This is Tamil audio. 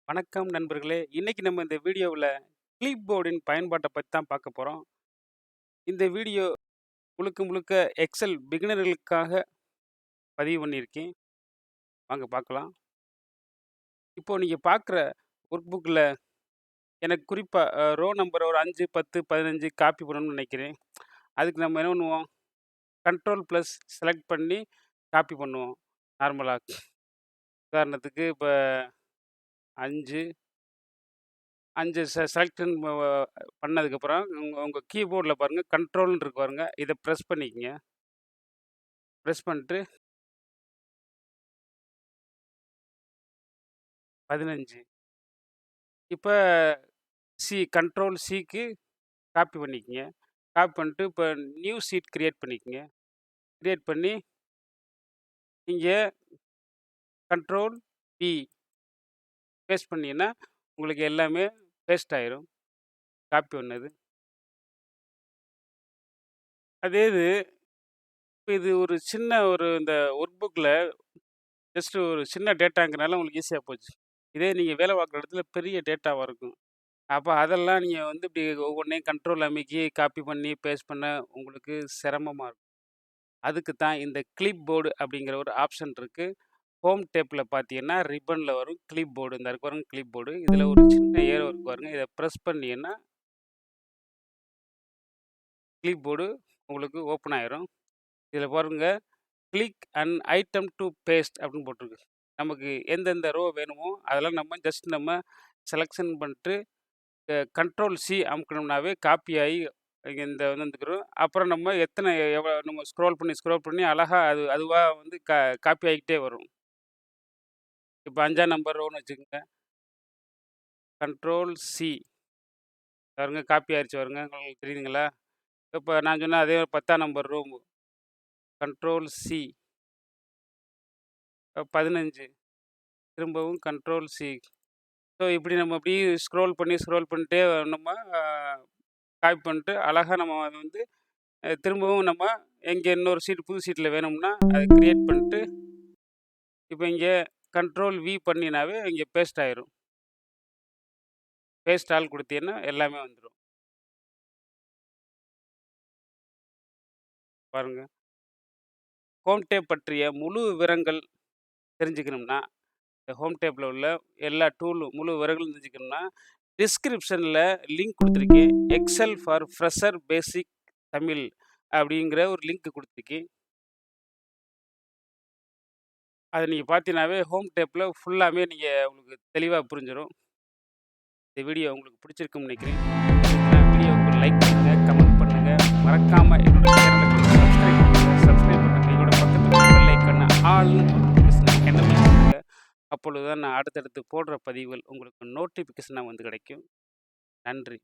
வணக்கம் நண்பர்களே! இன்னைக்கு நம்ம இந்த வீடியோவுல கிளிப்போர்டின் பயன்பாட்ட பத்தி தான் பார்க்க போறோம். இந்த வீடியோ முழுக்க முழுக்க எக்ஸல் பிகினர்களுக்காக பதிவு பண்ணியிருக்கேன். வாங்க பார்க்கலாம். இப்போ நீங்க பார்க்குற ஒர்க் புக்ல எனக்கு குறிப்பா ரோ நம்பர் ஒரு 5, 10, 15 காப்பி பண்ணணும்னு நினைக்கிறேன். அதுக்கு நம்ம என்ன பண்ணுவோம்? கண்ட்ரோல் ப்ளஸ் செலக்ட் பண்ணி காப்பி பண்ணுவோம் நார்மலா. உதாரணத்துக்கு இப்ப 5 5 செலக்ஷன் பண்ணதுக்கப்புறம் உங்க உங்க கீபோர்டில் பாருங்க கண்ட்ரோல்னு இருக்கு பாருங்க. இதை ப்ரெஸ் பண்ணிக்கங்க. ப்ரெஸ் பண்ணிட்டு 15 இப்போ கண்ட்ரோல் சிக்கு காப்பி பண்ணிக்கங்க. காப்பி பண்ணிட்டு இப்போ நியூ ஷீட் கிரியேட் பண்ணிக்கங்க. கிரியேட் பண்ணி இங்கே கண்ட்ரோல் பி பேஸ்ட் பண்ணீங்கன்னா உங்களுக்கு எல்லாமே பேஸ்ட் ஆயிரும். காப்பி பண்ணது. அதே இது ஒரு சின்ன இந்த ஒர்க் புக்கில் ஜஸ்ட் ஒரு சின்ன டேட்டாங்கிறனால உங்களுக்கு ஈஸியாக போச்சு. இதே நீங்கள் வேலை பார்க்குற இடத்துல பெரிய டேட்டாவாக இருக்கும். அப்போ அதெல்லாம் நீங்கள் இப்படி ஒவ்வொன்றையும் கண்ட்ரோல் அமைக்கி காப்பி பண்ணி பேஸ்ட் பண்ண உங்களுக்கு சிரமமாக இருக்கும். அதுக்கு தான் இந்த கிளிப் போர்டு அப்படிங்கிற ஒரு ஆப்ஷன் இருக்குது. ஹோம் டேப்பில் பார்த்தீங்கன்னா ரிப்பனில் வரும் கிளிப் போர்டு. இந்த இருக்கு பாருங்க கிளிப் போர்டு. இதில் ஒரு சின்ன ஏரோ இருக்கு பாருங்க. இதை ப்ரெஸ் பண்ணீங்கன்னா கிளிப் போர்டு உங்களுக்கு ஓப்பன் ஆயிரும். இதில் பாருங்க click and item to paste அப்படின்னு போட்டிருக்கு. நமக்கு எந்தெந்த ரோ வேணுமோ அதெல்லாம் நம்ம செலெக்ஷன் பண்ணிட்டு கண்ட்ரோல் சி அமுக்கணும்னாவே காப்பி ஆகி இங்கே இந்த வந்துருக்கும். அப்புறம் நம்ம எவ்வளோ நம்ம ஸ்க்ரோல் பண்ணி அழகாக அதுவாக காப்பி ஆகிக்கிட்டே வரும். இப்போ 5ஆம் நம்பர் ரோன்னு வச்சுக்கோங்க. கண்ட்ரோல் சி பாருங்க காப்பி ஆயிடுச்சு பாருங்க. உங்களுக்கு தெரியுதுங்களா? இப்போ நான் சொன்ன அதே 10ஆம் நம்பர் ரோ கண்ட்ரோல் சி 15 திரும்பவும் கண்ட்ரோல் சி. ஸோ இப்படி நம்ம அப்படியே ஸ்க்ரோல் பண்ணிட்டே நம்ம காப்பி பண்ணிட்டு அழகாக நம்ம அதை திரும்பவும் நம்ம எங்கே இன்னொரு புது ஷீட்டில் வேணும்னா அதை கிரியேட் பண்ணிட்டு இப்போ இங்கே கண்ட்ரோல் வி பண்ணினாவே இங்கே பேஸ்ட் ஆயிரும். பேஸ்ட் ஆல் கொடுத்தீங்கன்னா எல்லாமே வந்துடும். பாருங்க. ஹோம் டேப் பற்றிய முழு விவரங்கள் தெரிஞ்சுக்கணும்னா இந்த ஹோம் டேப்பில் உள்ள எல்லா முழு விவரங்களும் தெரிஞ்சுக்கணும்னா டிஸ்கிரிப்ஷனில் லிங்க் கொடுத்துருக்கேன். எக்ஸல் ஃபார் ஃப்ரெஷர் பேசிக் தமிழ் அப்படிங்கிற ஒரு லிங்க் கொடுத்துருக்கேன். அதை நீங்கள் பார்த்தீங்கன்னாவே ஹோம் டேப்பில் ஃபுல்லாமே உங்களுக்கு தெளிவாக புரிஞ்சிடும். இந்த வீடியோ உங்களுக்கு பிடிச்சிருக்குன்னு நினைக்கிறேன். வீடியோவுக்கு லைக் பண்ணுங்கள், கமெண்ட் பண்ணுங்கள், மறக்காமல் என்னோட சேனலுக்கு சப்ஸ்கிரைப் பண்ணுங்கள். என்னோட பக்கத்தில் பெல் ஐக்கான ஆல் என்னமே பண்ணுங்கள். அப்பொழுது தான் நான் அடுத்தடுத்து போடுற பதிவுகள் உங்களுக்கு நோட்டிஃபிகேஷனாக கிடைக்கும். நன்றி.